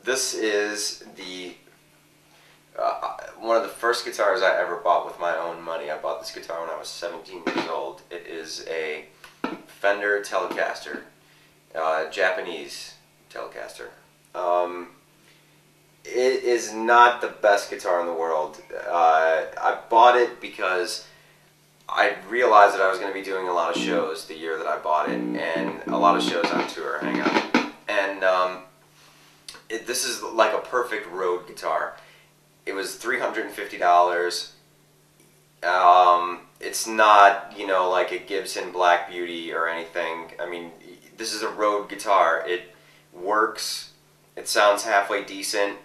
This is the one of the first guitars I ever bought with my own money. I bought this guitar when I was 17 years old. It is a Fender Telecaster, Japanese Telecaster. It is not the best guitar in the world. I bought it because I realized that I was going to be doing a lot of shows the year that I bought it, and a lot of shows on tour, hang on. And this is like a perfect road guitar. It was $350. It's not, you know, like a Gibson Black Beauty or anything. I mean, this is a road guitar. It works. It sounds halfway decent.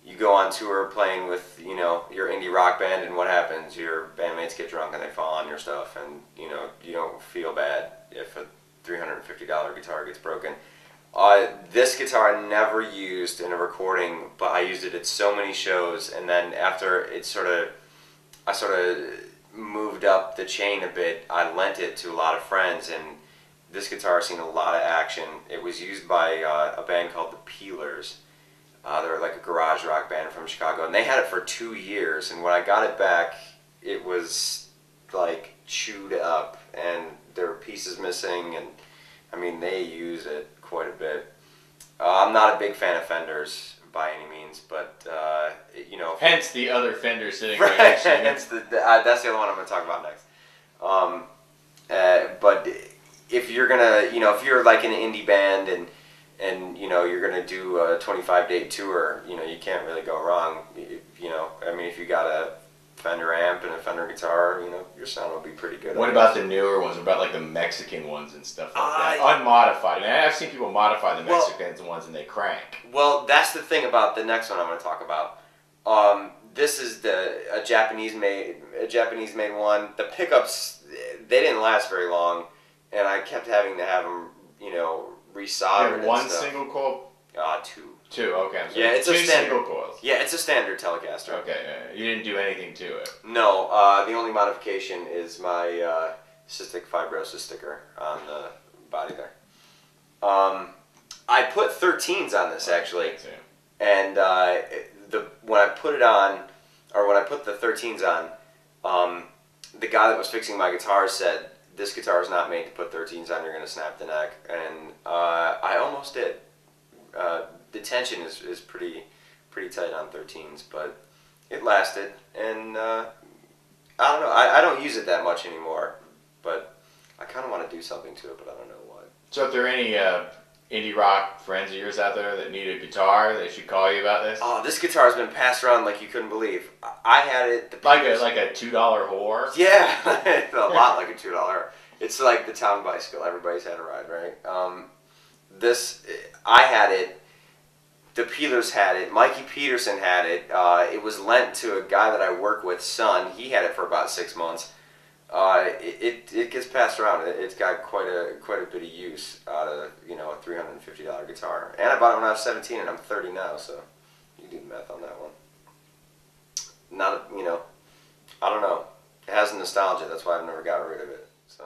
You go on tour playing with, you know, your indie rock band, and what happens? Your bandmates get drunk and they fall on your stuff, and, you know, you don't feel bad if a $350 guitar gets broken. This guitar I never used in a recording, but I used it at so many shows, and then after I sort of moved up the chain a bit, I lent it to a lot of friends, and this guitar has seen a lot of action. It was used by a band called the Peelers. They're like a garage rock band from Chicago, and they had it for 2 years, and when I got it back, it was like chewed up, and there were pieces missing, and I mean, they use it quite a bit. I'm not a big fan of Fenders by any means, but you know. Hence the other Fender sitting right next to you. Hence that's the other one I'm going to talk about next. But if you're gonna, you know, if you're like an indie band and you know, you're gonna do a 25-day tour, you know, you can't really go wrong. You know, I mean, if you got a Fender amp and a Fender guitar, you know, your sound will be pretty good. What about the newer ones? What about like the Mexican ones and stuff like that? Unmodified. I mean, I've seen people modify the Mexican ones and they crank. Well, that's the thing about the next one I'm going to talk about. This is a Japanese made one. The pickups, they didn't last very long, and I kept having to have them, you know, resoldered. You have one single coil? Two. Two, okay. I'm sorry. Yeah, it's two a standard single coils. Yeah, it's a standard Telecaster. Okay, you didn't do anything to it. No, the only modification is my cystic fibrosis sticker on the body there. I put 13s on this actually, and when I put it on, or when I put the 13s on, the guy that was fixing my guitar said, "This guitar is not made to put 13s on. You're going to snap the neck," and I almost did. The tension is pretty tight on 13s, but it lasted, and I don't know. I don't use it that much anymore, but I kind of want to do something to it, but I don't know what. So if there are any indie rock friends of yours out there that need a guitar, they should call you about this? Oh, this guitar has been passed around like you couldn't believe. I had it. Like a $2 whore? Yeah, a lot like a $2. It's like the town bicycle. Everybody's had a ride, right? I had it. The Peelers had it. Mikey Peterson had it. It was lent to a guy that I work with, son. He had it for about 6 months. It gets passed around. It's got quite a bit of use out of, you know, a $350 guitar. And I bought it when I was 17, and I'm 30 now, so you do the math on that one. Not, you know, I don't know. It has nostalgia. That's why I've never got rid of it. So.